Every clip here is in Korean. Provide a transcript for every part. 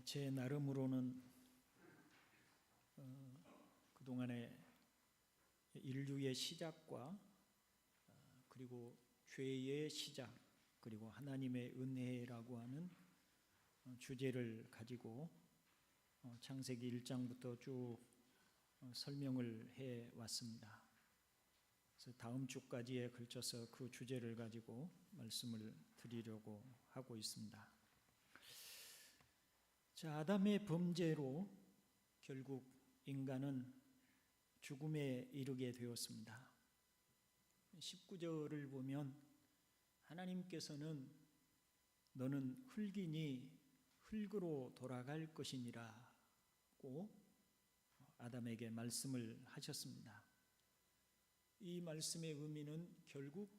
제 나름으로는 그동안의 인류의 시작과 그리고 죄의 시작 그리고 하나님의 은혜라고 하는 주제를 가지고 창세기 1장부터 쭉 설명을 해 왔습니다. 그래서 다음 주까지에 걸쳐서 그 주제를 가지고 말씀을 드리려고 하고 있습니다. 자, 아담의 범죄로 결국 인간은 죽음에 이르게 되었습니다. 19절을 보면 하나님께서는 너는 흙이니 흙으로 돌아갈 것이니라고 아담에게 말씀을 하셨습니다. 이 말씀의 의미는 결국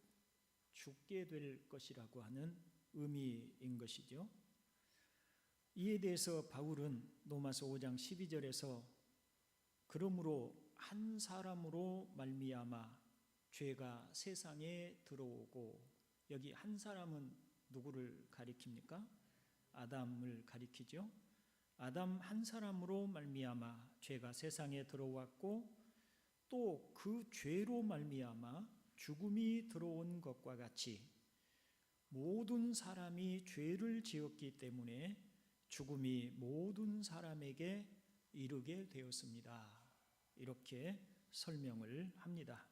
죽게 될 것이라고 하는 의미인 것이죠. 이에 대해서 바울은 로마서 5장 12절에서 그러므로 한 사람으로 말미암아 죄가 세상에 들어오고, 여기 한 사람은 누구를 가리킵니까? 아담을 가리키죠. 아담 한 사람으로 말미암아 죄가 세상에 들어왔고 또 그 죄로 말미암아 죽음이 들어온 것과 같이 모든 사람이 죄를 지었기 때문에 죽음이 모든 사람에게 이르게 되었습니다. 이렇게 설명을 합니다.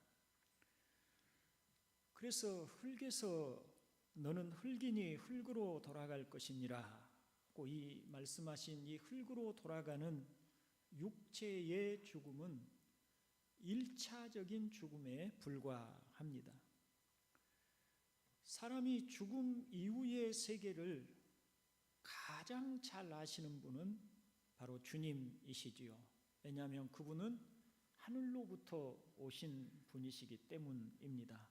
그래서 흙에서 너는 흙이니 흙으로 돌아갈 것이니라고 이 말씀하신 이 흙으로 돌아가는 육체의 죽음은 1차적인 죽음에 불과합니다. 사람이 죽음 이후의 세계를 가장 잘 아시는 분은 바로 주님이시지요. 왜냐하면 그분은 하늘로부터 오신 분이시기 때문입니다.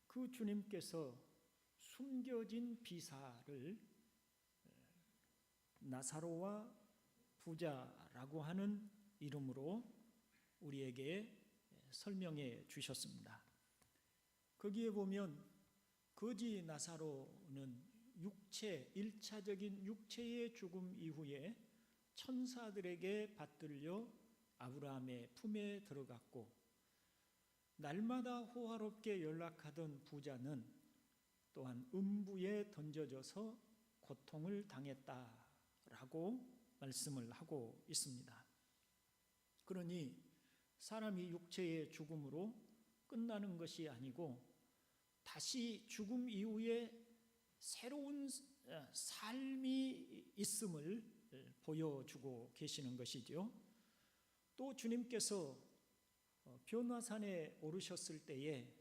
그 주님께서 숨겨진 비사를 나사로와 부자라고 하는 이름으로 우리에게 설명해 주셨습니다. 거기에 보면 거지 나사로는 1차적인 육체의 죽음 이후에 천사들에게 받들려 아브라함의 품에 들어갔고, 날마다 호화롭게 연락하던 부자는 또한 음부에 던져져서 고통을 당했다라고 말씀을 하고 있습니다. 그러니 사람이 육체의 죽음으로 끝나는 것이 아니고 다시 죽음 이후에 새로운 삶이 있음을 보여주고 계시는 것이죠. 또 주님께서 변화산에 오르셨을 때에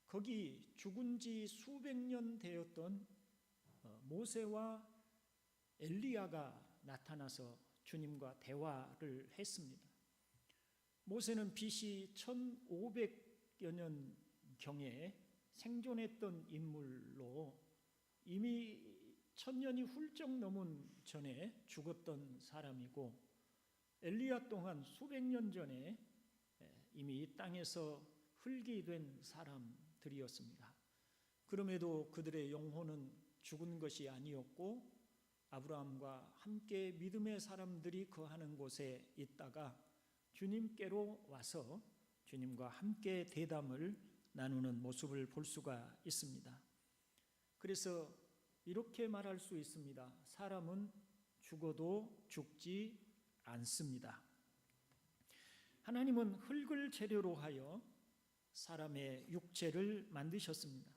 거기 죽은 지 수백 년 되었던 모세와 엘리야가 나타나서 주님과 대화를 했습니다. 모세는 BC 1500여 년경에 생존했던 인물로 이미 1000년이 훌쩍 넘은 전에 죽었던 사람이고, 엘리야 또한 수백 년 전에 이미 이 땅에서 흙이 된 사람들이었습니다. 그럼에도 그들의 영혼은 죽은 것이 아니었고 아브라함과 함께 믿음의 사람들이 거하는 곳에 있다가 주님께로 와서 주님과 함께 대담을 나누는 모습을 볼 수가 있습니다. 그래서 이렇게 말할 수 있습니다. 사람은 죽어도 죽지 않습니다. 하나님은 흙을 재료로 하여 사람의 육체를 만드셨습니다.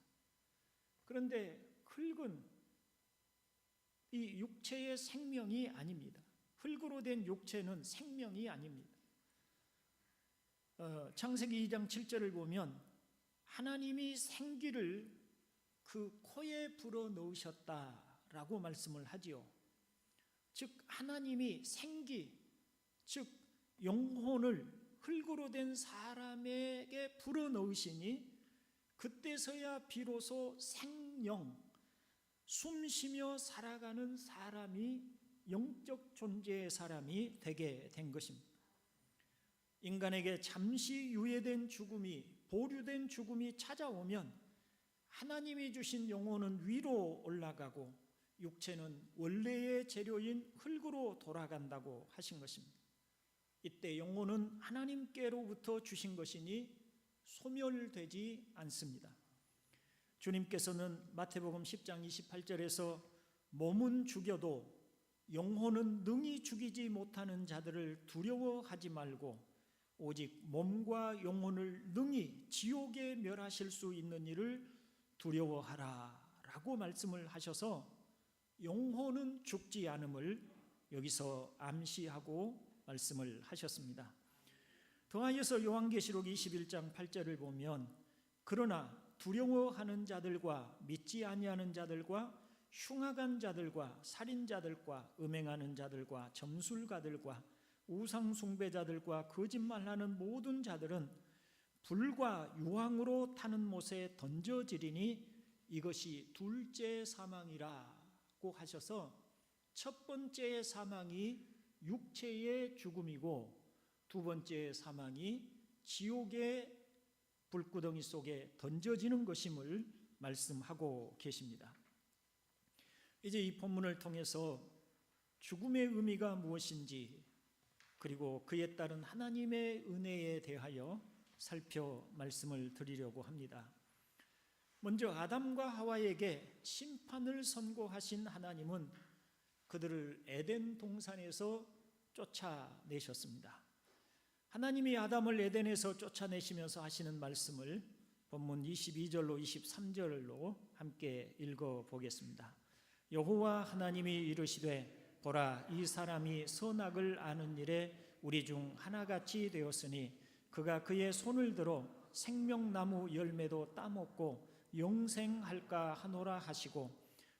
그런데 흙은 이 육체의 생명이 아닙니다. 흙으로 된 육체는 생명이 아닙니다. 창세기 2장 7절을 보면 하나님이 생기를 그 코에 불어넣으셨다라고 말씀을 하지요. 즉 하나님이 생기, 즉 영혼을 흙으로 된 사람에게 불어넣으시니 그때서야 비로소 생명, 숨쉬며 살아가는 사람이 영적 존재의 사람이 되게 된 것입니다. 인간에게 잠시 유예된 죽음이, 보류된 죽음이 찾아오면 하나님이 주신 영혼은 위로 올라가고 육체는 원래의 재료인 흙으로 돌아간다고 하신 것입니다. 이때 영혼은 하나님께로부터 주신 것이니 소멸되지 않습니다. 주님께서는 마태복음 10장 28절에서 몸은 죽여도 영혼은 능히 죽이지 못하는 자들을 두려워하지 말고 오직 몸과 영혼을 능히 지옥에 멸하실 수 있는 이를 두려워하라 라고 말씀을 하셔서 영혼은 죽지 않음을 여기서 암시하고 말씀을 하셨습니다. 더하여서 요한계시록 21장 8절을 보면 그러나 두려워하는 자들과 믿지 아니하는 자들과 흉악한 자들과 살인자들과 음행하는 자들과 점술가들과 우상 숭배자들과 거짓말하는 모든 자들은 불과 유황으로 타는 못에 던져지리니 이것이 둘째 사망이라고 하셔서 첫 번째 사망이 육체의 죽음이고 두 번째 사망이 지옥의 불구덩이 속에 던져지는 것임을 말씀하고 계십니다. 이제 이 본문을 통해서 죽음의 의미가 무엇인지 그리고 그에 따른 하나님의 은혜에 대하여 살펴 말씀을 드리려고 합니다. 먼저 아담과 하와에게 심판을 선고하신 하나님은 그들을 에덴 동산에서 쫓아내셨습니다. 하나님이 아담을 에덴에서 쫓아내시면서 하시는 말씀을 본문 22절로 23절로 함께 읽어보겠습니다. 여호와 하나님이 이르시되 보라 이 사람이 선악을 아는 일에 우리 중 하나같이 되었으니 그가 그의 손을 들어 생명나무 열매도 따먹고 영생할까 하노라 하시고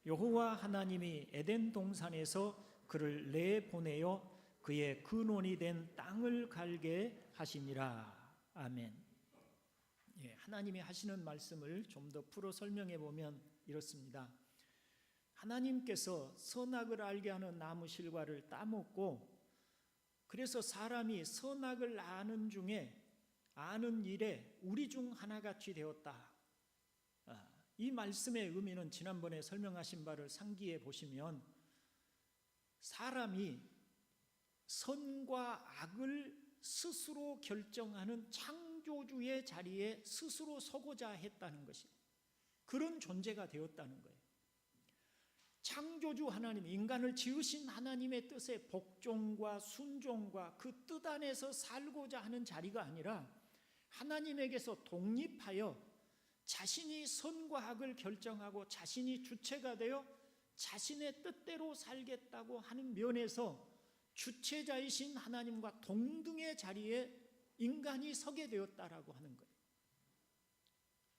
여호와 하나님이 에덴 동산에서 그를 내보내어 그의 근원이 된 땅을 갈게 하시니라. 아멘. 하나님이 하시는 말씀을 좀 더 풀어 설명해 보면 이렇습니다. 하나님께서 선악을 알게 하는 나무 실과를 따먹고 그래서 사람이 선악을 아는 중에 아는 일에 우리 중 하나같이 되었다. 이 말씀의 의미는 지난번에 설명하신 바를 상기해 보시면 사람이 선과 악을 스스로 결정하는 창조주의 자리에 스스로 서고자 했다는 것입니다. 그런 존재가 되었다는 거예요. 창조주 하나님, 인간을 지으신 하나님의 뜻에 복종과 순종과 그 뜻 안에서 살고자 하는 자리가 아니라 하나님에게서 독립하여 자신이 선과 악을 결정하고 자신이 주체가 되어 자신의 뜻대로 살겠다고 하는 면에서 주체자이신 하나님과 동등의 자리에 인간이 서게 되었다라고 하는 거예요.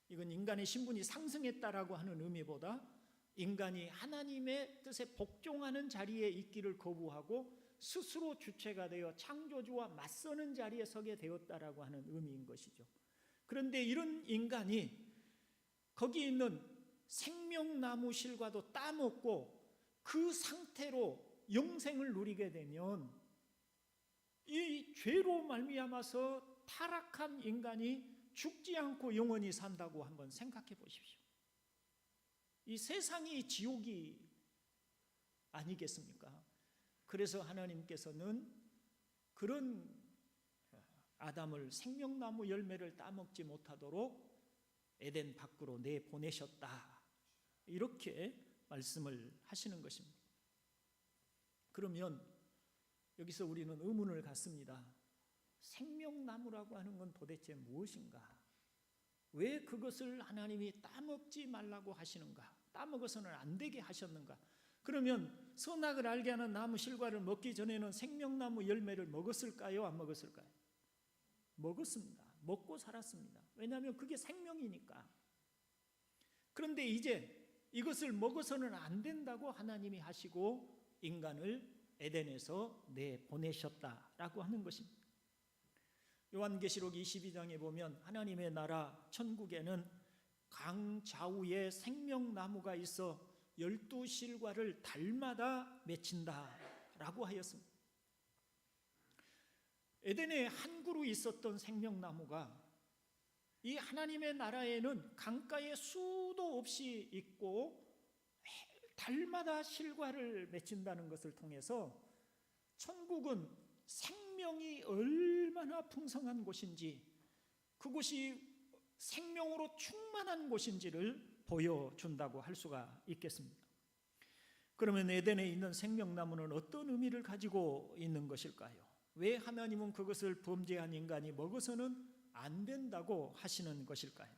이건 인간의 신분이 상승했다라고 하는 의미보다 인간이 하나님의 뜻에 복종하는 자리에 있기를 거부하고 스스로 주체가 되어 창조주와 맞서는 자리에 서게 되었다라고 하는 의미인 것이죠. 그런데 이런 인간이 거기 있는 생명나무 실과도 따먹고 그 상태로 영생을 누리게 되면 이 죄로 말미암아서 타락한 인간이 죽지 않고 영원히 산다고 한번 생각해 보십시오. 이 세상이 지옥이 아니겠습니까? 그래서 하나님께서는 그런 아담을 생명나무 열매를 따먹지 못하도록 에덴 밖으로 내보내셨다. 이렇게 말씀을 하시는 것입니다. 그러면 여기서 우리는 의문을 갖습니다. 생명나무라고 하는 건 도대체 무엇인가? 왜 그것을 하나님이 따먹지 말라고 하시는가? 따먹어서는 안 되게 하셨는가? 그러면 선악을 알게 하는 나무 실과를 먹기 전에는 생명나무 열매를 먹었을까요? 안 먹었을까요? 먹었습니다. 먹고 살았습니다. 왜냐하면 그게 생명이니까. 그런데 이제 이것을 먹어서는 안 된다고 하나님이 하시고 인간을 에덴에서 내보내셨다라고 하는 것입니다. 요한계시록 22장에 보면 하나님의 나라 천국에는 강 좌우에 생명나무가 있어 12실과를 달마다 맺힌다라고 하였습니다. 에덴에 한 그루 있었던 생명나무가 이 하나님의 나라에는 강가에 수도 없이 있고 달마다 실과를 맺힌다는 것을 통해서 천국은 생명이 얼마나 풍성한 곳인지, 그곳이 생명으로 충만한 곳인지를 보여준다고 할 수가 있겠습니다. 그러면 에덴에 있는 생명나무는 어떤 의미를 가지고 있는 것일까요? 왜 하나님은 그것을 범죄한 인간이 먹어서는 안 된다고 하시는 것일까요?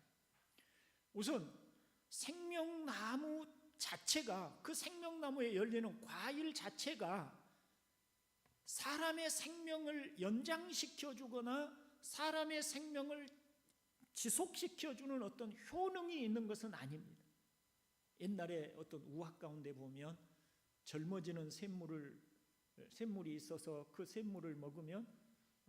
우선 생명나무 자체가, 그 생명나무에 열리는 과일 자체가 사람의 생명을 연장시켜 주거나 사람의 생명을 지속시켜 주는 어떤 효능이 있는 것은 아닙니다. 옛날에 어떤 우화 가운데 보면 젊어지는 샘물이 있어서 그 샘물을 먹으면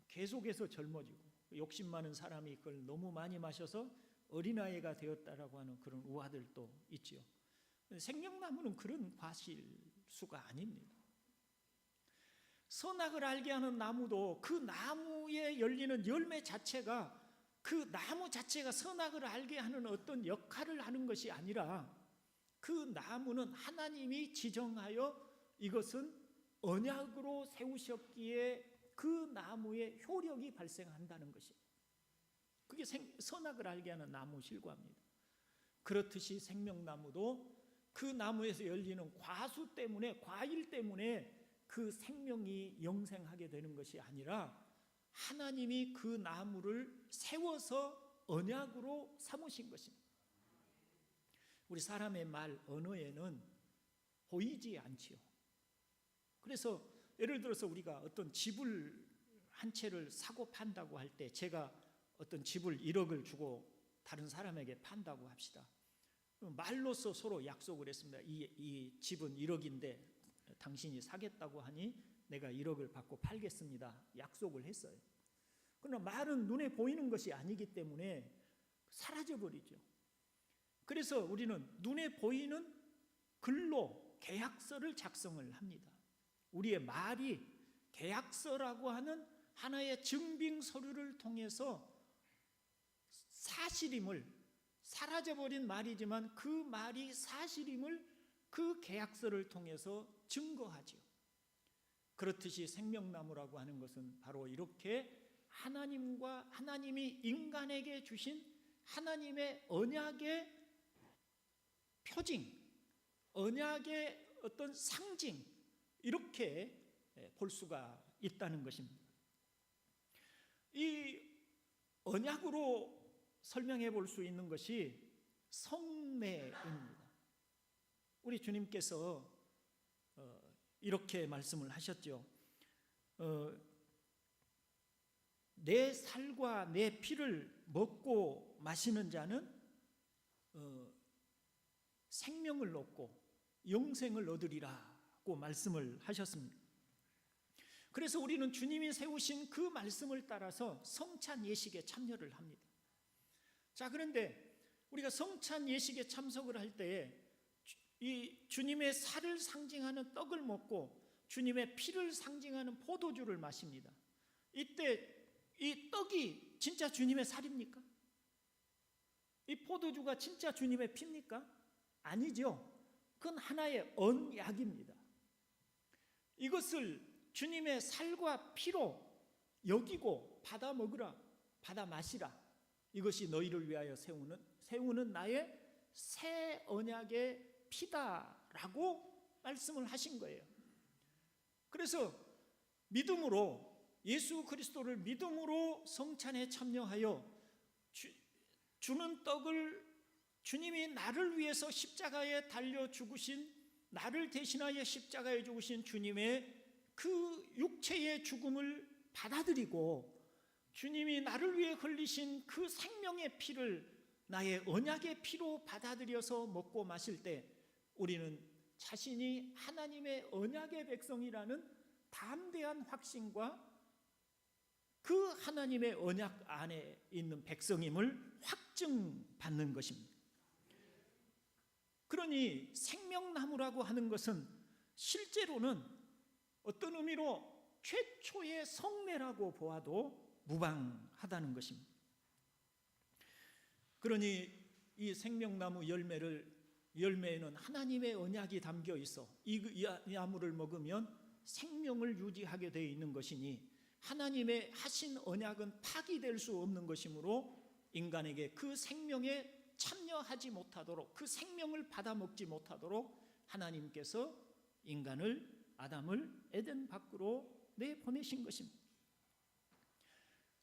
계속해서 젊어지고, 욕심 많은 사람이 그걸 너무 많이 마셔서 어린아이가 되었다라고 하는 그런 우화들도 있지요. 생명나무는 그런 과실수가 아닙니다. 선악을 알게 하는 나무도 그 나무에 열리는 열매 자체가, 그 나무 자체가 선악을 알게 하는 어떤 역할을 하는 것이 아니라, 그 나무는 하나님이 지정하여 이것은 언약으로 세우셨기에 그 나무의 효력이 발생한다는 것입니다. 그게 선악을 알게 하는 나무 실과입니다. 그렇듯이 생명나무도 그 나무에서 열리는 과수 때문에, 과일 때문에 그 생명이 영생하게 되는 것이 아니라 하나님이 그 나무를 세워서 언약으로 삼으신 것입니다. 우리 사람의 말, 언어에는 보이지 않지요. 그래서 예를 들어서 우리가 어떤 집을 한 채를 사고 판다고 할 때, 제가 어떤 집을 1억을 주고 다른 사람에게 판다고 합시다. 말로써 서로 약속을 했습니다. 이 집은 1억인데 당신이 사겠다고 하니 내가 1억을 받고 팔겠습니다. 약속을 했어요. 그러나 말은 눈에 보이는 것이 아니기 때문에 사라져버리죠. 그래서 우리는 눈에 보이는 글로 계약서를 작성을 합니다. 우리의 말이 계약서라고 하는 하나의 증빙 서류를 통해서 사실임을, 사라져버린 말이지만 그 말이 사실임을 그 계약서를 통해서 증거하지요. 그렇듯이 생명나무라고 하는 것은 바로 이렇게 하나님이 인간에게 주신 하나님의 언약의 표징, 언약의 어떤 상징, 이렇게 볼 수가 있다는 것입니다. 이 언약으로 설명해 볼 수 있는 것이 성례입니다. 우리 주님께서 이렇게 말씀을 하셨죠. 내 살과 내 피를 먹고 마시는 자는 생명을 얻고 영생을 얻으리라고 말씀을 하셨습니다. 그래서 우리는 주님이 세우신 그 말씀을 따라서 성찬 예식에 참여를 합니다. 자, 그런데 우리가 성찬 예식에 참석을 할 때에 이 주님의 살을 상징하는 떡을 먹고 주님의 피를 상징하는 포도주를 마십니다. 이때 이 떡이 진짜 주님의 살입니까? 이 포도주가 진짜 주님의 피입니까? 아니죠. 그건 하나의 언약입니다. 이것을 주님의 살과 피로 여기고 받아 먹으라, 받아 마시라. 이것이 너희를 위하여 세우는 나의 새 언약의 피다라고 말씀을 하신 거예요. 그래서 믿음으로, 예수 그리스도를 믿음으로 성찬에 참여하여 주는 떡을, 주님이 나를 위해서 십자가에 달려 죽으신, 나를 대신하여 십자가에 죽으신 주님의 그 육체의 죽음을 받아들이고 주님이 나를 위해 흘리신 그 생명의 피를 나의 언약의 피로 받아들여서 먹고 마실 때 우리는 자신이 하나님의 언약의 백성이라는 담대한 확신과 그 하나님의 언약 안에 있는 백성임을 확증받는 것입니다. 그러니 생명나무라고 하는 것은 실제로는 어떤 의미로 최초의 성례라고 보아도 무방하다는 것입니다. 그러니 이 생명나무 열매를 열매에는 하나님의 언약이 담겨 있어 이 나무를 먹으면 생명을 유지하게 되어 있는 것이니 하나님의 하신 언약은 파기될 수 없는 것이므로 인간에게 그 생명에 참여하지 못하도록, 그 생명을 받아먹지 못하도록 하나님께서 아담을 에덴 밖으로 내보내신 것입니다.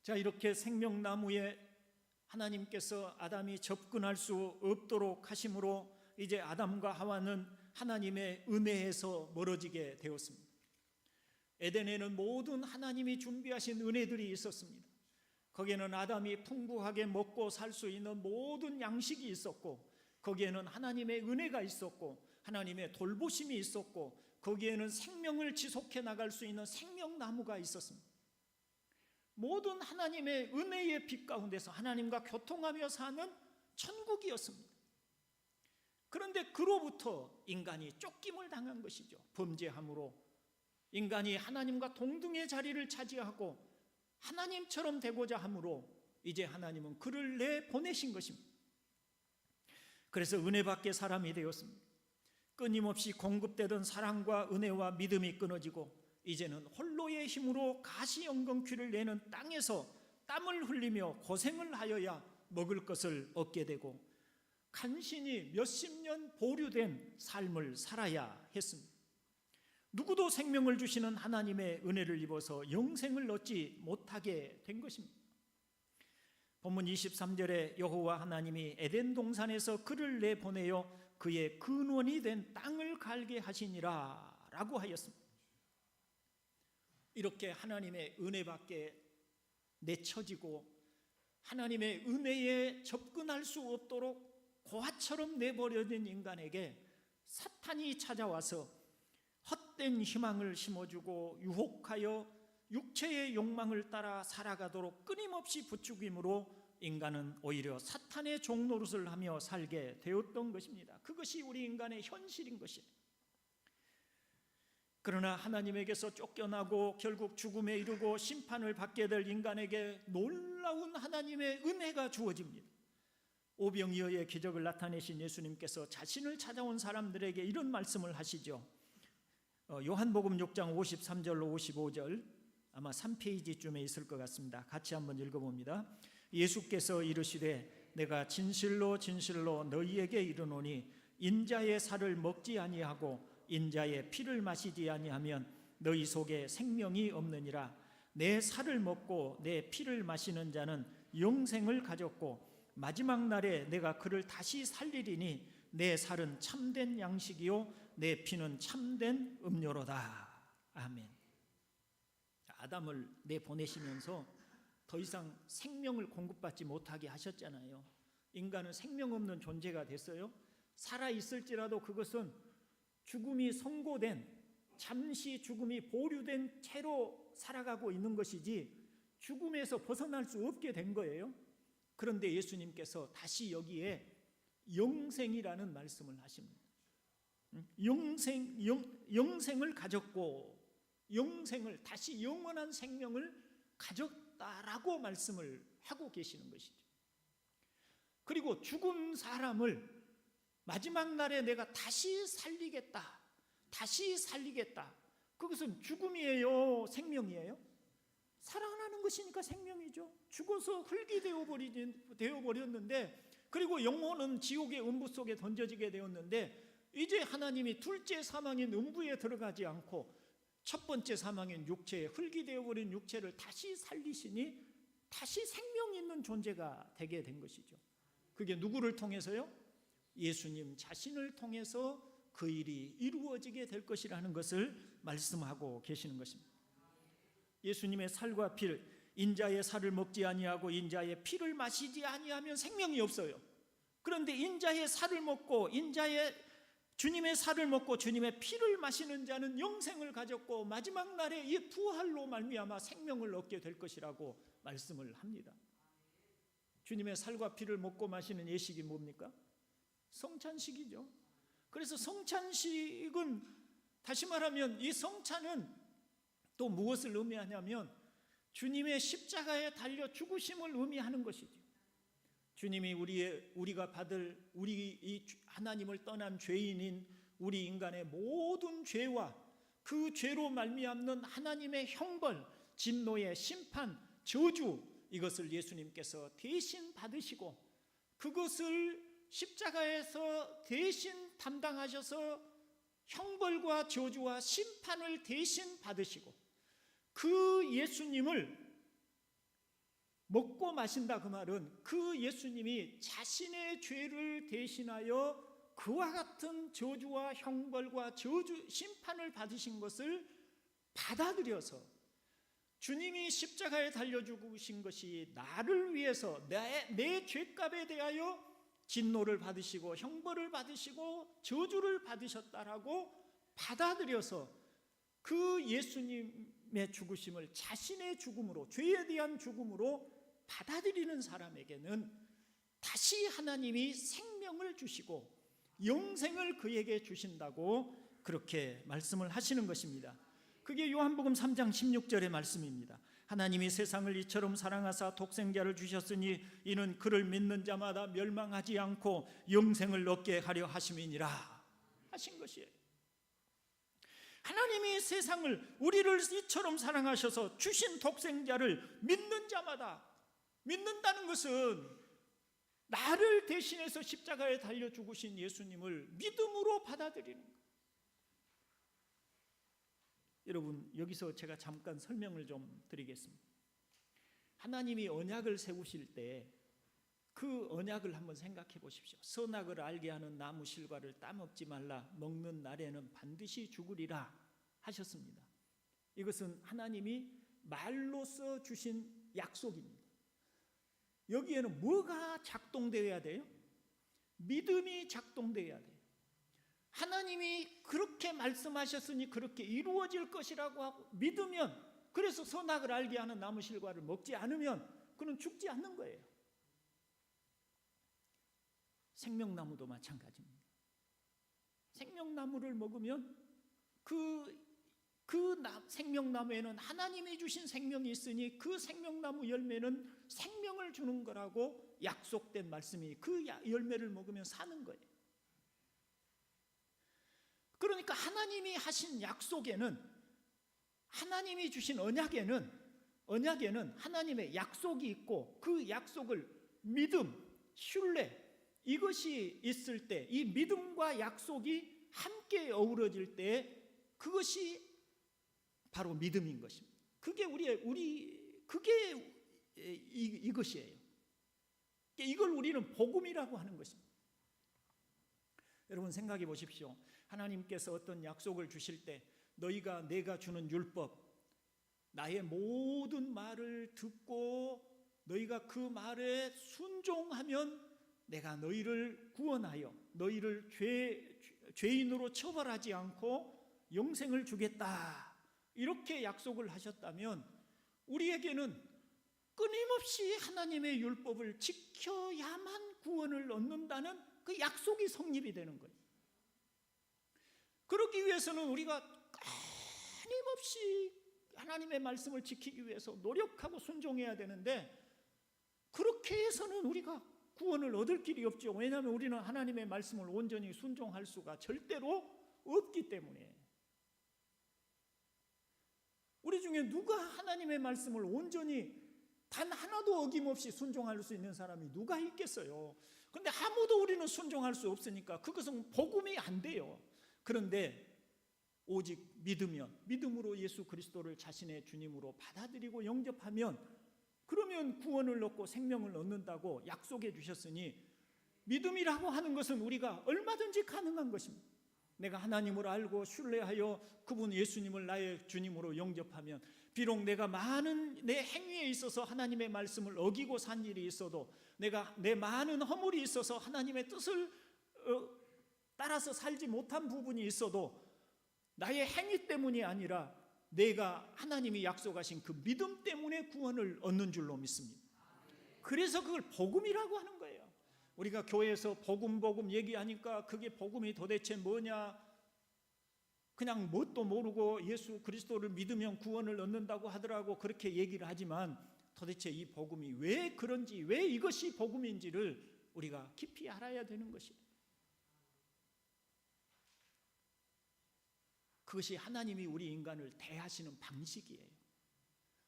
자, 이렇게 생명나무에 하나님께서 아담이 접근할 수 없도록 하심으로 이제 아담과 하와는 하나님의 은혜에서 멀어지게 되었습니다. 에덴에는 모든 하나님이 준비하신 은혜들이 있었습니다. 거기에는 아담이 풍부하게 먹고 살 수 있는 모든 양식이 있었고, 거기에는 하나님의 은혜가 있었고, 하나님의 돌보심이 있었고, 거기에는 생명을 지속해 나갈 수 있는 생명나무가 있었습니다. 모든 하나님의 은혜의 빛 가운데서 하나님과 교통하며 사는 천국이었습니다. 그런데 그로부터 인간이 쫓김을 당한 것이죠. 범죄함으로 인간이 하나님과 동등의 자리를 차지하고 하나님처럼 되고자 함으로 이제 하나님은 그를 내보내신 것입니다. 그래서 은혜 밖의 사람이 되었습니다. 끊임없이 공급되던 사랑과 은혜와 믿음이 끊어지고 이제는 홀로의 힘으로 가시연금퀴를 내는 땅에서 땀을 흘리며 고생을 하여야 먹을 것을 얻게 되고 간신히 몇십 년 보류된 삶을 살아야 했습니다. 누구도 생명을 주시는 하나님의 은혜를 입어서 영생을 얻지 못하게 된 것입니다. 본문 23절에 여호와 하나님이 에덴 동산에서 그를 내보내어 그의 근원이 된 땅을 갈게 하시니라 라고 하였습니다. 이렇게 하나님의 은혜 밖에 내쳐지고 하나님의 은혜에 접근할 수 없도록 고아처럼 내버려진 인간에게 사탄이 찾아와서 헛된 희망을 심어주고 유혹하여 육체의 욕망을 따라 살아가도록 끊임없이 부추김으로 인간은 오히려 사탄의 종노릇을 하며 살게 되었던 것입니다. 그것이 우리 인간의 현실인 것이에요. 그러나 하나님에게서 쫓겨나고 결국 죽음에 이르고 심판을 받게 될 인간에게 놀라운 하나님의 은혜가 주어집니다. 오병이어의 기적을 나타내신 예수님께서 자신을 찾아온 사람들에게 이런 말씀을 하시죠. 요한복음 6장 53절로 55절, 아마 3페이지쯤에 있을 것 같습니다. 같이 한번 읽어봅니다. 예수께서 이르시되 내가 진실로 진실로 너희에게 이르노니 인자의 살을 먹지 아니하고 인자의 피를 마시지 아니하면 너희 속에 생명이 없느니라. 내 살을 먹고 내 피를 마시는 자는 영생을 가졌고 마지막 날에 내가 그를 다시 살리리니 내 살은 참된 양식이요 내 피는 참된 음료로다. 아멘. 아담을 내보내시면서 더 이상 생명을 공급받지 못하게 하셨잖아요. 인간은 생명 없는 존재가 됐어요. 살아있을지라도 그것은 죽음이 선고된, 잠시 죽음이 보류된 채로 살아가고 있는 것이지 죽음에서 벗어날 수 없게 된 거예요. 그런데 예수님께서 다시 여기에 영생이라는 말씀을 하십니다. 영생을 가졌고 영생을 다시 영원한 생명을 가졌다라고 말씀을 하고 계시는 것이죠. 그리고 죽은 사람을 마지막 날에 내가 다시 살리겠다. 다시 살리겠다. 그것은 죽음이에요? 생명이에요? 살아나는 것이니까 생명이죠. 죽어서 흙이 되어버렸는데 그리고 영혼은 지옥의 음부 속에 던져지게 되었는데 이제 하나님이 둘째 사망인 음부에 들어가지 않고 첫 번째 사망인 육체에 흙이 되어버린 육체를 다시 살리시니 다시 생명 있는 존재가 되게 된 것이죠. 그게 누구를 통해서요? 예수님 자신을 통해서 그 일이 이루어지게 될 것이라는 것을 말씀하고 계시는 것입니다. 예수님의 살과 피를, 인자의 살을 먹지 아니하고 인자의 피를 마시지 아니하면 생명이 없어요. 그런데 인자의 살을 먹고 주님의 살을 먹고 주님의 피를 마시는 자는 영생을 가졌고 마지막 날에 이 부활로 말미암아 생명을 얻게 될 것이라고 말씀을 합니다. 주님의 살과 피를 먹고 마시는 예식이 뭡니까? 성찬식이죠. 그래서 성찬식은 다시 말하면 이 성찬은 또 무엇을 의미하냐면 주님의 십자가에 달려 죽으심을 의미하는 것이죠. 주님이 우리가 받을 우리 이 하나님을 떠난 죄인인 우리 인간의 모든 죄와 그 죄로 말미암는 하나님의 형벌, 진노의 심판, 저주, 이것을 예수님께서 대신 받으시고 그것을 십자가에서 대신 담당하셔서 형벌과 저주와 심판을 대신 받으시고 그 예수님을 먹고 마신다, 그 말은 그 예수님이 자신의 죄를 대신하여 그와 같은 저주와 형벌과 저주, 심판을 받으신 것을 받아들여서 주님이 십자가에 달려 죽으신 것이 나를 위해서 내 죄값에 대하여 진노를 받으시고 형벌을 받으시고 저주를 받으셨다라고 받아들여서 그 예수님의 죽으심을 자신의 죽음으로, 죄에 대한 죽음으로 받아들이는 사람에게는 다시 하나님이 생명을 주시고 영생을 그에게 주신다고 그렇게 말씀을 하시는 것입니다. 그게 요한복음 3장 16절의 말씀입니다. 하나님이 세상을 이처럼 사랑하사 독생자를 주셨으니 이는 그를 믿는 자마다 멸망하지 않고 영생을 얻게 하려 하심이니라 하신 것이에요. 하나님이 세상을, 우리를 이처럼 사랑하셔서 주신 독생자를 믿는 자마다, 믿는다는 것은 나를 대신해서 십자가에 달려 죽으신 예수님을 믿음으로 받아들이는 거예요. 여러분, 여기서 제가 잠깐 설명을 좀 드리겠습니다. 하나님이 언약을 세우실 때 그 언약을 한번 생각해 보십시오. 선악을 알게 하는 나무 실과를 따먹지 말라, 먹는 날에는 반드시 죽으리라 하셨습니다. 이것은 하나님이 말로써 주신 약속입니다. 여기에는 뭐가 작동되어야 돼요? 믿음이 작동되어야 돼요. 하나님이 그렇게 말씀하셨으니 그렇게 이루어질 것이라고 하고 믿으면, 그래서 선악을 알게 하는 나무 실과를 먹지 않으면 그는 죽지 않는 거예요. 생명나무도 마찬가지입니다. 생명나무를 먹으면 생명나무에는 하나님이 주신 생명이 있으니 그 생명나무 열매는 생명을 주는 거라고 약속된 말씀이, 그 열매를 먹으면 사는 거예요. 그러니까 하나님이 하신 약속에는, 하나님이 주신 언약에는 하나님의 약속이 있고 그 약속을 믿음, 신뢰, 이것이 있을 때, 이 믿음과 약속이 함께 어우러질 때 그것이 바로 믿음인 것입니다. 그게 이것이에요. 이걸 우리는 복음이라고 하는 것입니다. 여러분 생각해 보십시오. 하나님께서 어떤 약속을 주실 때 너희가 내가 주는 율법, 나의 모든 말을 듣고 너희가 그 말에 순종하면 내가 너희를 구원하여 너희를 죄인으로 처벌하지 않고 영생을 주겠다, 이렇게 약속을 하셨다면 우리에게는 끊임없이 하나님의 율법을 지켜야만 구원을 얻는다는 그 약속이 성립이 되는 거예요. 그러기 위해서는 우리가 끊임없이 하나님의 말씀을 지키기 위해서 노력하고 순종해야 되는데, 그렇게 해서는 우리가 구원을 얻을 길이 없죠. 왜냐하면 우리는 하나님의 말씀을 온전히 순종할 수가 절대로 없기 때문에. 우리 중에 누가 하나님의 말씀을 온전히 단 하나도 어김없이 순종할 수 있는 사람이 누가 있겠어요? 그런데 아무도 우리는 순종할 수 없으니까 그것은 복음이 안 돼요. 그런데 오직 믿음으로 예수 그리스도를 자신의 주님으로 받아들이고 영접하면, 그러면 구원을 얻고 생명을 얻는다고 약속해 주셨으니, 믿음이라고 하는 것은 우리가 얼마든지 가능한 것입니다. 내가 하나님을 알고 신뢰하여 그분 예수님을 나의 주님으로 영접하면, 비록 내가 많은 내 행위에 있어서 하나님의 말씀을 어기고 산 일이 있어도, 내가 내 많은 허물이 있어서 하나님의 뜻을 따라서 살지 못한 부분이 있어도 나의 행위 때문이 아니라 내가 하나님이 약속하신 그 믿음 때문에 구원을 얻는 줄로 믿습니다. 그래서 그걸 복음이라고 하는 거예요. 우리가 교회에서 복음 얘기하니까 그게 복음이 도대체 뭐냐, 그냥 뭣도 모르고 예수 그리스도를 믿으면 구원을 얻는다고 하더라고 그렇게 얘기를 하지만, 도대체 이 복음이 왜 그런지, 왜 이것이 복음인지를 우리가 깊이 알아야 되는 것이에요. 그것이 하나님이 우리 인간을 대하시는 방식이에요.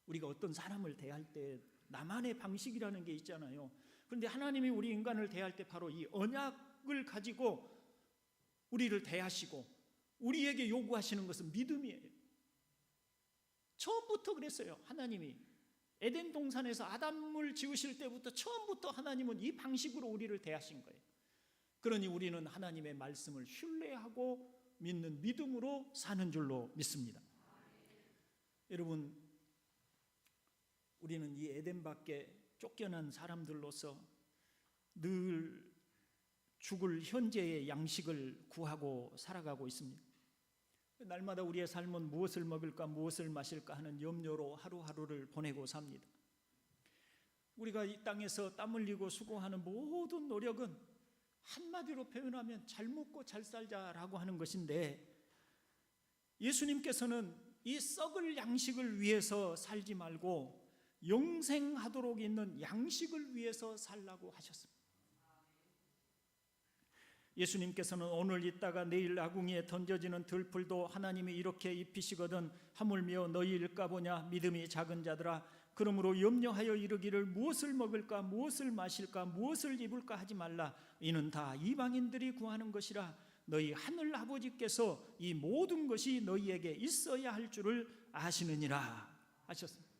우리가 어떤 사람을 대할 때 나만의 방식이라는 게 있잖아요. 그런데 하나님이 우리 인간을 대할 때 바로 이 언약을 가지고 우리를 대하시고 우리에게 요구하시는 것은 믿음이에요. 처음부터 그랬어요. 하나님이 에덴 동산에서 아담을 지으실 때부터 처음부터 하나님은 이 방식으로 우리를 대하신 거예요. 그러니 우리는 하나님의 말씀을 신뢰하고 믿는 믿음으로 사는 줄로 믿습니다. 여러분, 우리는 이 에덴 밖에 쫓겨난 사람들로서 늘 죽을 현재의 양식을 구하고 살아가고 있습니다. 날마다 우리의 삶은 무엇을 먹을까, 무엇을 마실까 하는 염려로 하루하루를 보내고 삽니다. 우리가 이 땅에서 땀 흘리고 수고하는 모든 노력은 한마디로 표현하면 잘 먹고 잘 살자라고 하는 것인데, 예수님께서는 이 썩을 양식을 위해서 살지 말고 영생하도록 있는 양식을 위해서 살라고 하셨습니다. 예수님께서는 오늘 있다가 내일 아궁이에 던져지는 들풀도 하나님이 이렇게 입히시거든 하물며 너희 일까 보냐 믿음이 작은 자들아, 그러므로 염려하여 이르기를 무엇을 먹을까 무엇을 마실까 무엇을 입을까 하지 말라. 이는 다 이방인들이 구하는 것이라. 너희 하늘 아버지께서 이 모든 것이 너희에게 있어야 할 줄을 아시느니라 하셨습니다.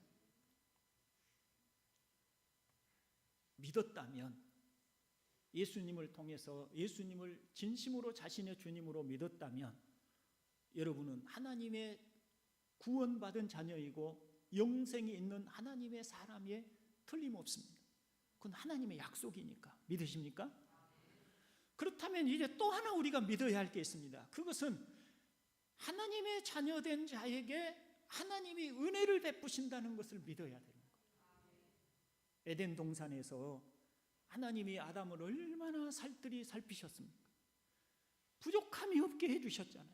믿었다면, 예수님을 통해서 예수님을 진심으로 자신의 주님으로 믿었다면 여러분은 하나님의 구원받은 자녀이고 영생이 있는 하나님의 사람에 틀림없습니다. 그건 하나님의 약속이니까. 믿으십니까? 그렇다면 이제 또 하나 우리가 믿어야 할 게 있습니다. 그것은 하나님의 자녀된 자에게 하나님이 은혜를 베푸신다는 것을 믿어야 되는 거예요. 에덴 동산에서 하나님이 아담을 얼마나 살뜰히 살피셨습니까? 부족함이 없게 해주셨잖아요.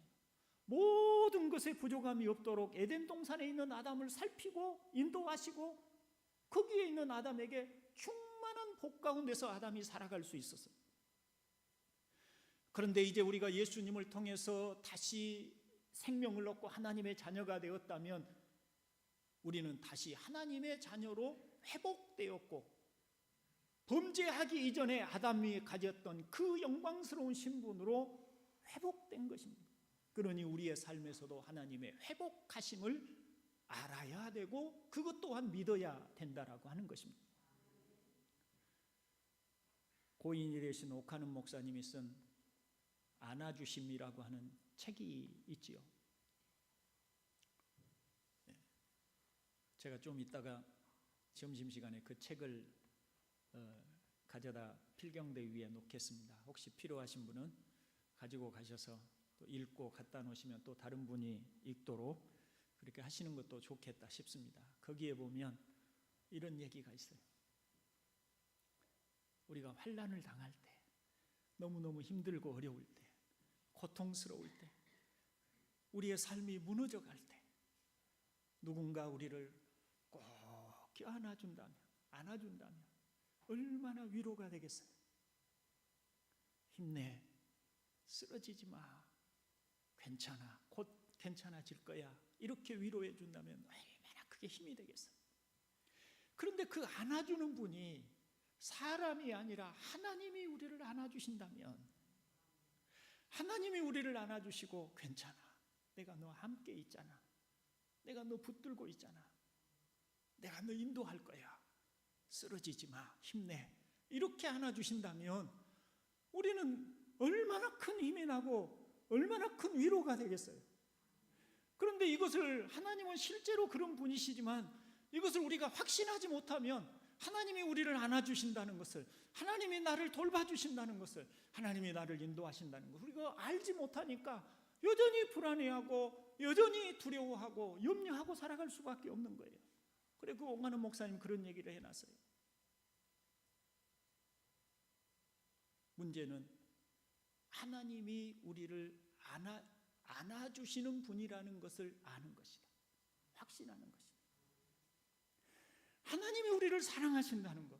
모든 것에 부족함이 없도록 에덴 동산에 있는 아담을 살피고 인도하시고 거기에 있는 아담에게 충만한 복 가운데서 아담이 살아갈 수 있었어요. 그런데 이제 우리가 예수님을 통해서 다시 생명을 얻고 하나님의 자녀가 되었다면 우리는 다시 하나님의 자녀로 회복되었고 범죄하기 이전에 아담이 가졌던 그 영광스러운 신분으로 회복된 것입니다. 그러니 우리의 삶에서도 하나님의 회복하심을 알아야 되고 그것 또한 믿어야 된다라고 하는 것입니다. 고인이 되신 오카는 목사님이 쓴 안아주심이라고 하는 책이 있지요. 제가 좀 이따가 점심시간에 그 책을 가져다 필경대 위에 놓겠습니다. 혹시 필요하신 분은 가지고 가셔서 또 읽고 갖다 놓으시면 또 다른 분이 읽도록 그렇게 하시는 것도 좋겠다 싶습니다. 거기에 보면 이런 얘기가 있어요. 우리가 환난을 당할 때, 너무너무 힘들고 어려울 때, 고통스러울 때, 우리의 삶이 무너져 갈 때 누군가 우리를 꼭 껴안아준다면, 안아준다면 얼마나 위로가 되겠어요. 힘내, 쓰러지지 마, 괜찮아, 곧 괜찮아질 거야, 이렇게 위로해 준다면 얼마나 크게 힘이 되겠어요. 그런데 그 안아주는 분이 사람이 아니라 하나님이 우리를 안아주신다면, 하나님이 우리를 안아주시고 괜찮아, 내가 너와 함께 있잖아, 내가 너 붙들고 있잖아, 내가 너 인도할 거야, 쓰러지지 마, 힘내, 이렇게 안아주신다면 우리는 얼마나 큰 힘이 나고 얼마나 큰 위로가 되겠어요. 그런데 이것을 하나님은 실제로 그런 분이시지만 이것을 우리가 확신하지 못하면, 하나님이 우리를 안아주신다는 것을, 하나님이 나를 돌봐주신다는 것을, 하나님이 나를 인도하신다는 것을 우리가 알지 못하니까 여전히 불안해하고 여전히 두려워하고 염려하고 살아갈 수밖에 없는 거예요. 그래, 그 옹하는 목사님 그런 얘기를 해놨어요. 문제는 하나님이 우리를 안아주시는 분이라는 것을 아는 것이다. 확신하는 것이다. 하나님이 우리를 사랑하신다는 것,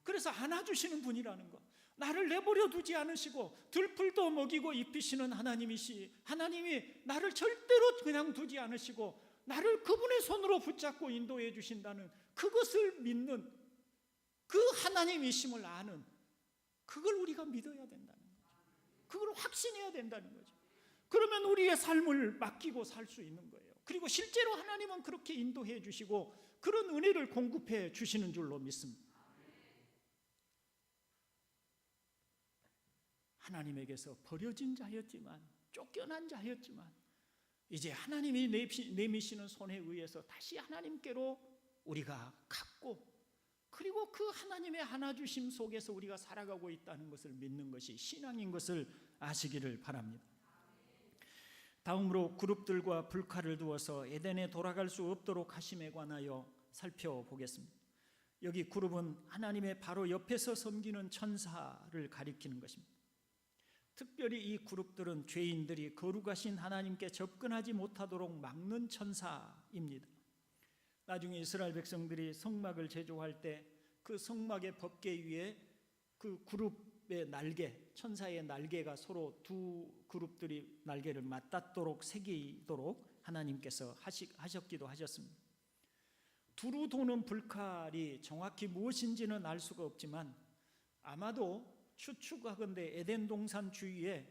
그래서 안아주시는 분이라는 것, 나를 내버려 두지 않으시고 들풀도 먹이고 입히시는 하나님이 나를 절대로 그냥 두지 않으시고 나를 그분의 손으로 붙잡고 인도해 주신다는 그것을 믿는 그 하나님이심을 아는, 그걸 우리가 믿어야 된다는 거죠. 그걸 확신해야 된다는 거죠. 그러면 우리의 삶을 맡기고 살 수 있는 거예요. 그리고 실제로 하나님은 그렇게 인도해 주시고 그런 은혜를 공급해 주시는 줄로 믿습니다. 하나님에게서 버려진 자였지만, 쫓겨난 자였지만 이제 하나님이 내미시는 손에 의해서 다시 하나님께로 우리가 갔고, 그리고 그 하나님의 안아주심 속에서 우리가 살아가고 있다는 것을 믿는 것이 신앙인 것을 아시기를 바랍니다. 다음으로 그룹들과 불칼을 두어서 에덴에 돌아갈 수 없도록 하심에 관하여 살펴보겠습니다. 여기 그룹은 하나님의 바로 옆에서 섬기는 천사를 가리키는 것입니다. 특별히 이 그룹들은 죄인들이 거룩하신 하나님께 접근하지 못하도록 막는 천사입니다. 나중에 이스라엘 백성들이 성막을 제조할 때 그 성막의 법계 위에 그 그룹의 날개, 천사의 날개가 서로 두 그룹들이 날개를 맞닿도록 새기도록 하나님께서 하셨기도 하셨습니다. 두루 도는 불칼이 정확히 무엇인지는 알 수가 없지만 아마도 추측하건대 에덴 동산 주위에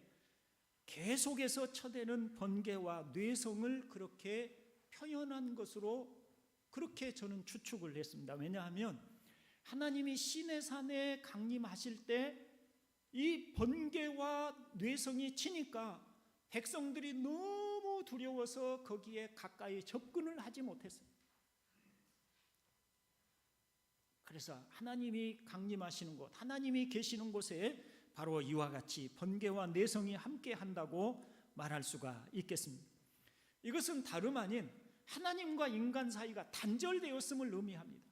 계속해서 쳐대는 번개와 뇌성을 그렇게 표현한 것으로 그렇게 저는 추측을 했습니다. 왜냐하면 하나님이 시내산에 강림하실 때 이 번개와 뇌성이 치니까 백성들이 너무 두려워서 거기에 가까이 접근을 하지 못했어요. 그래서 하나님이 강림하시는 곳, 하나님이 계시는 곳에 바로 이와 같이 번개와 내성이 함께 한다고 말할 수가 있겠습니다. 이것은 다름 아닌 하나님과 인간 사이가 단절되었음을 의미합니다.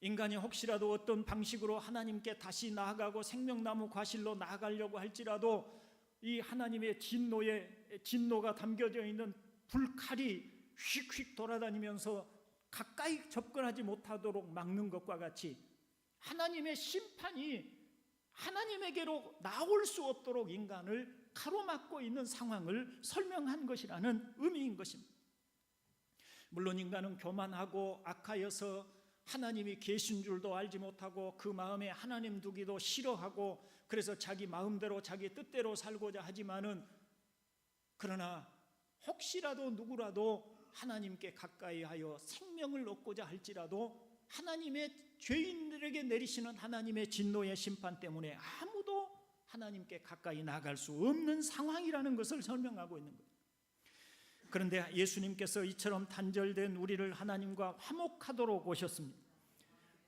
인간이 혹시라도 어떤 방식으로 하나님께 다시 나아가고 생명나무 과실로 나아가려고 할지라도 이 하나님의 진노가 담겨져 있는 불칼이 휙휙 돌아다니면서 가까이 접근하지 못하도록 막는 것과 같이 하나님의 심판이 하나님에게로 나올 수 없도록 인간을 가로막고 있는 상황을 설명한 것이라는 의미인 것입니다. 물론 인간은 교만하고 악하여서 하나님이 계신 줄도 알지 못하고 그 마음에 하나님 두기도 싫어하고 그래서 자기 마음대로 자기 뜻대로 살고자 하지만은, 그러나 혹시라도 누구라도 하나님께 가까이 하여 생명을 얻고자 할지라도 하나님의 죄인들에게 내리시는 하나님의 진노의 심판 때문에 아무도 하나님께 가까이 나아갈 수 없는 상황이라는 것을 설명하고 있는 거예요. 그런데 예수님께서 이처럼 단절된 우리를 하나님과 화목하도록 오셨습니다.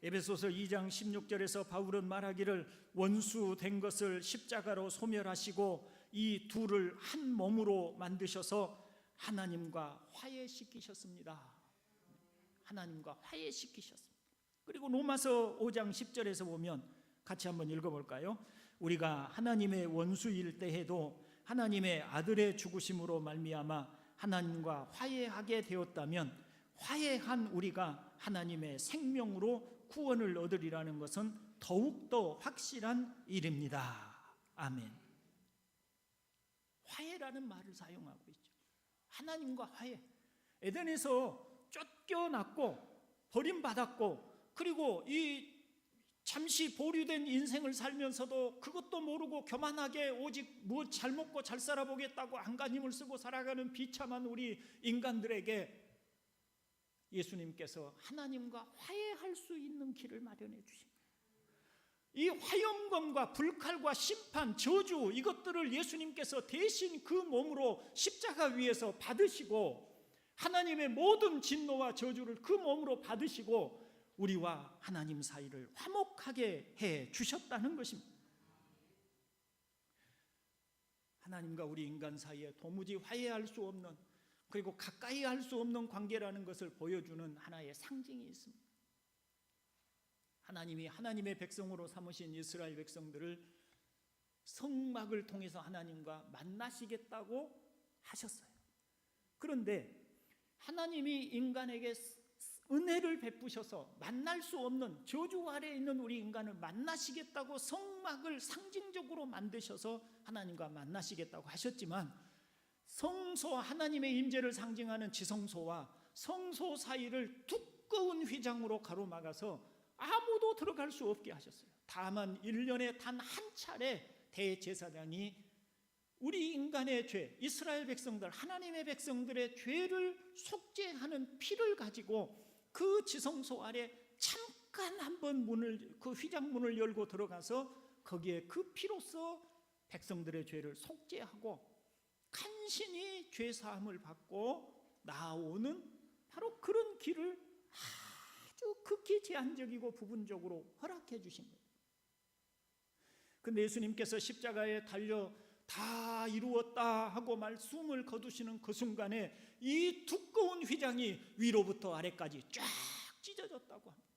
에베소서 2장 16절에서 바울은 말하기를 원수된 것을 십자가로 소멸하시고 이 둘을 한 몸으로 만드셔서 하나님과 화해시키셨습니다. 하나님과 화해시키셨습니다. 그리고 로마서 5장 10절에서 보면 같이 한번 읽어볼까요? 우리가 하나님의 원수일 때에도 하나님의 아들의 죽으심으로 말미암아 하나님과 화해하게 되었다면 화해한 우리가 하나님의 생명으로 구원을 얻으리라는 것은 더욱더 확실한 일입니다. 아멘. 화해라는 말을 사용하고 있죠. 하나님과 화해. 에덴에서 쫓겨났고 버림받았고 그리고 이 잠시 보류된 인생을 살면서도 그것도 모르고 교만하게 오직 뭐 잘 먹고 잘 살아보겠다고 안간힘을 쓰고 살아가는 비참한 우리 인간들에게 예수님께서 하나님과 화해할 수 있는 길을 마련해 주십니다. 이 화염검과 불칼과 심판, 저주 이것들을 예수님께서 대신 그 몸으로 십자가 위에서 받으시고 하나님의 모든 진노와 저주를 그 몸으로 받으시고 우리와 하나님 사이를 화목하게 해 주셨다는 것입니다. 하나님과 우리 인간 사이에 도무지 화해할 수 없는, 그리고 가까이 할 수 없는 관계라는 것을 보여주는 하나의 상징이 있습니다. 하나님이 하나님의 백성으로 삼으신 이스라엘 백성들을 성막을 통해서 하나님과 만나시겠다고 하셨어요. 그런데 하나님이 인간에게 은혜를 베푸셔서 만날 수 없는 저주 아래에 있는 우리 인간을 만나시겠다고 성막을 상징적으로 만드셔서 하나님과 만나시겠다고 하셨지만, 성소, 하나님의 임재를 상징하는 지성소와 성소 사이를 두꺼운 휘장으로 가로막아서 아무도 들어갈 수 없게 하셨어요. 다만 1년에 단 한 차례 대제사장이 우리 인간의 죄, 이스라엘 백성들, 하나님의 백성들의 죄를 속죄하는 피를 가지고 그 지성소 아래 잠깐 한번 그 휘장문을 열고 들어가서 거기에 그 피로써 백성들의 죄를 속죄하고 간신히 죄 사함을 받고 나오는 바로 그런 길을 아주 극히 제한적이고 부분적으로 허락해 주신 거예요. 근데 예수님께서 십자가에 달려 다 이루었다 하고 숨을 거두시는 그 순간에 이 두꺼운 휘장이 위로부터 아래까지 쫙 찢어졌다고 합니다.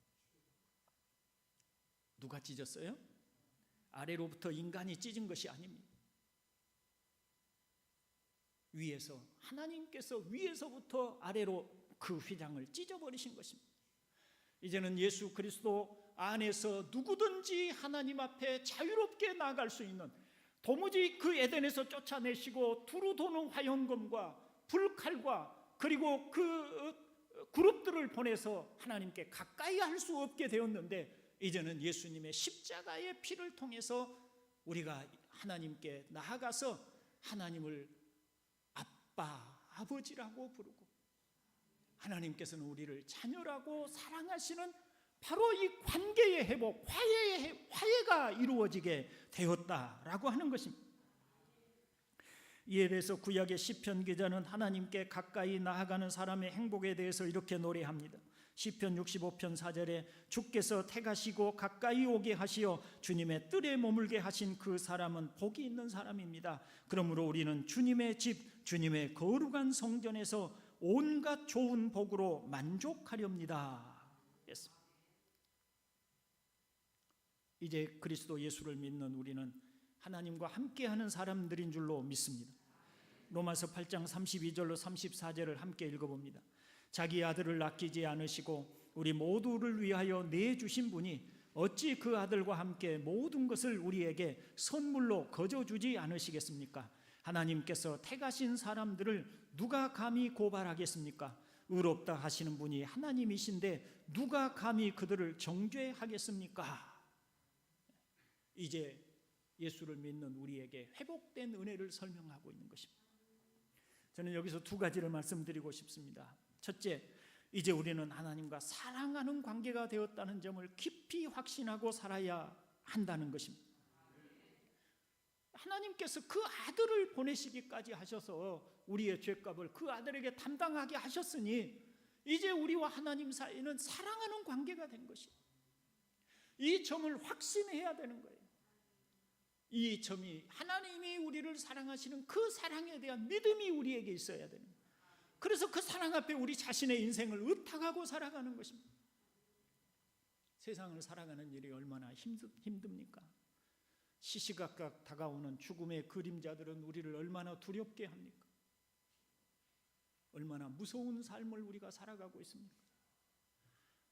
누가 찢었어요? 아래로부터 인간이 찢은 것이 아닙니다. 위에서, 하나님께서 위에서부터 아래로 그 휘장을 찢어버리신 것입니다. 이제는 예수 그리스도 안에서 누구든지 하나님 앞에 자유롭게 나아갈 수 있는, 도무지 그 에덴에서 쫓아내시고 두루 도는 화염검과 불칼과 그리고 그 그룹들을 보내서 하나님께 가까이 할 수 없게 되었는데, 이제는 예수님의 십자가의 피를 통해서 우리가 하나님께 나아가서 하나님을 아빠, 아버지라고 부르고 하나님께서는 우리를 자녀라고 사랑하시는 바로 이 관계의 회복, 화해가 이루어지게 되었다라고 하는 것입니다. 이에 대해서 구약의 시편 기자는 하나님께 가까이 나아가는 사람의 행복에 대해서 이렇게 노래합니다. 시편 65편 4절에 주께서 택하시고 가까이 오게 하시어 주님의 뜰에 머물게 하신 그 사람은 복이 있는 사람입니다. 그러므로 우리는 주님의 집, 주님의 거룩한 성전에서 온갖 좋은 복으로 만족하렵니다. 이제 그리스도 예수를 믿는 우리는 하나님과 함께하는 사람들인 줄로 믿습니다. 로마서 8장 32절로 34절을 함께 읽어봅니다. 자기 아들을 아끼지 않으시고 우리 모두를 위하여 내주신 분이 어찌 그 아들과 함께 모든 것을 우리에게 선물로 거저주지 않으시겠습니까? 하나님께서 택하신 사람들을 누가 감히 고발하겠습니까? 의롭다 하시는 분이 하나님이신데 누가 감히 그들을 정죄하겠습니까? 이제 예수를 믿는 우리에게 회복된 은혜를 설명하고 있는 것입니다. 저는 여기서 두 가지를 말씀드리고 싶습니다. 첫째, 이제 우리는 하나님과 사랑하는 관계가 되었다는 점을 깊이 확신하고 살아야 한다는 것입니다. 하나님께서 그 아들을 보내시기까지 하셔서 우리의 죄값을 그 아들에게 담당하게 하셨으니 이제 우리와 하나님 사이는 사랑하는 관계가 된 것이에요. 이 점을 확신해야 되는 거예요. 이 점이 하나님이 우리를 사랑하시는 그 사랑에 대한 믿음이 우리에게 있어야 되는 거예요. 그래서 그 사랑 앞에 우리 자신의 인생을 의탁하고 살아가는 것입니다. 세상을 살아가는 일이 얼마나 힘듭니까? 시시각각 다가오는 죽음의 그림자들은 우리를 얼마나 두렵게 합니까? 얼마나 무서운 삶을 우리가 살아가고 있습니까?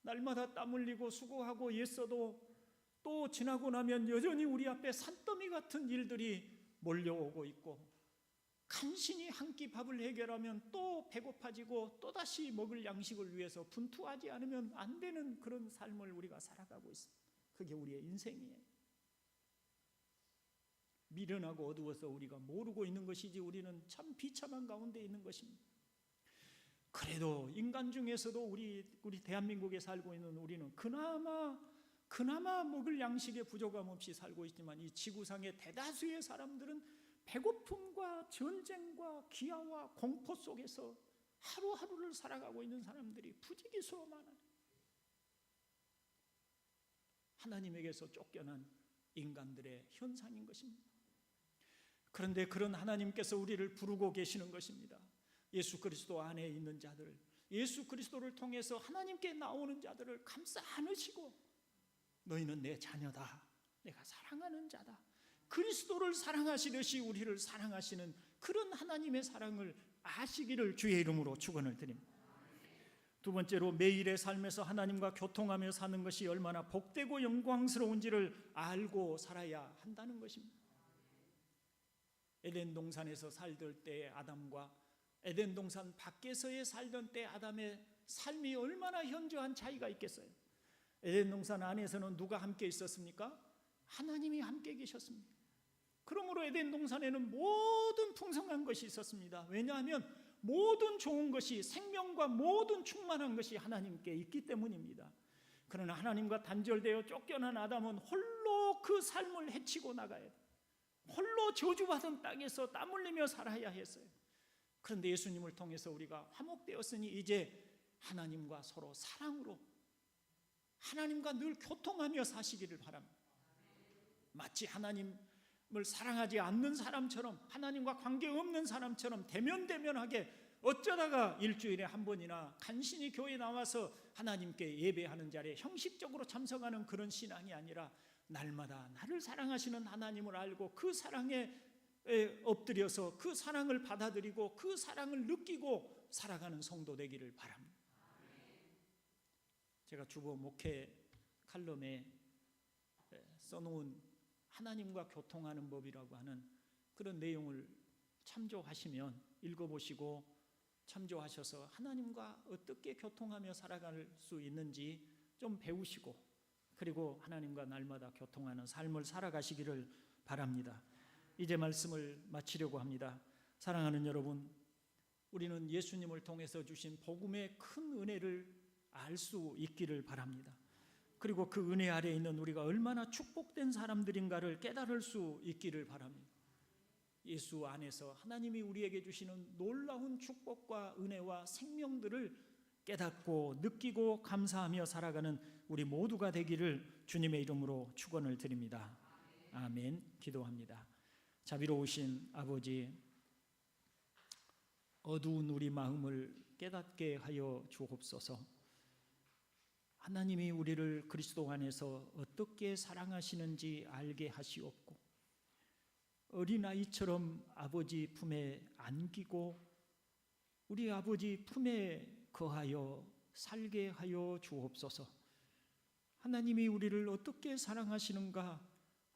날마다 땀 흘리고 수고하고 애써도 또 지나고 나면 여전히 우리 앞에 산더미 같은 일들이 몰려오고 있고, 간신히 한 끼 밥을 해결하면 또 배고파지고 또다시 먹을 양식을 위해서 분투하지 않으면 안 되는 그런 삶을 우리가 살아가고 있습니다. 그게 우리의 인생이에요. 미련하고 어두워서 우리가 모르고 있는 것이지 우리는 참 비참한 가운데 있는 것입니다. 그래도 인간 중에서도 우리 대한민국에 살고 있는 우리는 그나마 먹을 양식에 부족함 없이 살고 있지만, 이 지구상의 대다수의 사람들은 배고픔과 전쟁과 기아와 공포 속에서 하루하루를 살아가고 있는 사람들이 부지기수로 많아요. 하나님에게서 쫓겨난 인간들의 현상인 것입니다. 그런데 그런 하나님께서 우리를 부르고 계시는 것입니다. 예수 그리스도 안에 있는 자들, 예수 그리스도를 통해서 하나님께 나오는 자들을 감싸 안으시고, 너희는 내 자녀다, 내가 사랑하는 자다, 그리스도를 사랑하시듯이 우리를 사랑하시는 그런 하나님의 사랑을 아시기를 주의 이름으로 축원을 드립니다. 두 번째로 매일의 삶에서 하나님과 교통하며 사는 것이 얼마나 복되고 영광스러운지를 알고 살아야 한다는 것입니다. 에덴 동산에서 살던 때의 아담과 에덴 동산 밖에서의 살던 때 아담의 삶이 얼마나 현저한 차이가 있겠어요. 에덴 동산 안에서는 누가 함께 있었습니까? 하나님이 함께 계셨습니다. 그러므로 에덴 동산에는 모든 풍성한 것이 있었습니다. 왜냐하면 모든 좋은 것이, 생명과 모든 충만한 것이 하나님께 있기 때문입니다. 그러나 하나님과 단절되어 쫓겨난 아담은 홀로 그 삶을 헤치고 나가야 돼요. 홀로 저주받은 땅에서 땀 흘리며 살아야 했어요. 그런데 예수님을 통해서 우리가 화목되었으니 이제 하나님과 서로 사랑으로, 하나님과 늘 교통하며 사시기를 바랍니다. 마치 하나님을 사랑하지 않는 사람처럼, 하나님과 관계없는 사람처럼 대면대면하게 어쩌다가 일주일에 한 번이나 간신히 교회에 나와서 하나님께 예배하는 자리에 형식적으로 참석하는 그런 신앙이 아니라 날마다 나를 사랑하시는 하나님을 알고 그 사랑에 엎드려서 그 사랑을 받아들이고 그 사랑을 느끼고 살아가는 성도 되기를 바랍니다. 제가 주보 목회 칼럼에 써놓은 하나님과 교통하는 법이라고 하는 그런 내용을 참조하시면, 읽어보시고 참조하셔서 하나님과 어떻게 교통하며 살아갈 수 있는지 좀 배우시고, 그리고 하나님과 날마다 교통하는 삶을 살아가시기를 바랍니다. 이제 말씀을 마치려고 합니다. 사랑하는 여러분, 우리는 예수님을 통해서 주신 복음의 큰 은혜를 알 수 있기를 바랍니다. 그리고 그 은혜 아래에 있는 우리가 얼마나 축복된 사람들인가를 깨달을 수 있기를 바랍니다. 예수 안에서 하나님이 우리에게 주시는 놀라운 축복과 은혜와 생명들을 깨닫고 느끼고 감사하며 살아가는 우리 모두가 되기를 주님의 이름으로 축원을 드립니다. 아멘. 기도합니다. 자비로우신 아버지, 어두운 우리 마음을 깨닫게 하여 주옵소서. 하나님이 우리를 그리스도 안에서 어떻게 사랑하시는지 알게 하시옵고, 어린아이처럼 아버지 품에 안기고 우리 아버지 품에 거하여 살게 하여 주옵소서. 하나님이 우리를 어떻게 사랑하시는가,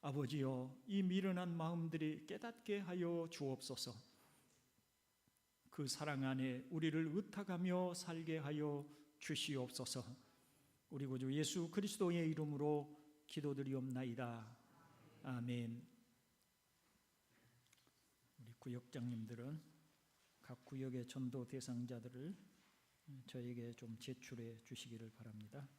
아버지여, 이 미련한 마음들이 깨닫게 하여 주옵소서. 그 사랑 안에 우리를 의탁하며 살게 하여 주시옵소서. 우리 구주 예수 그리스도의 이름으로 기도드리옵나이다. 아멘. 우리 구역장님들은 각 구역의 전도 대상자들을 저에게 좀 제출해 주시기를 바랍니다.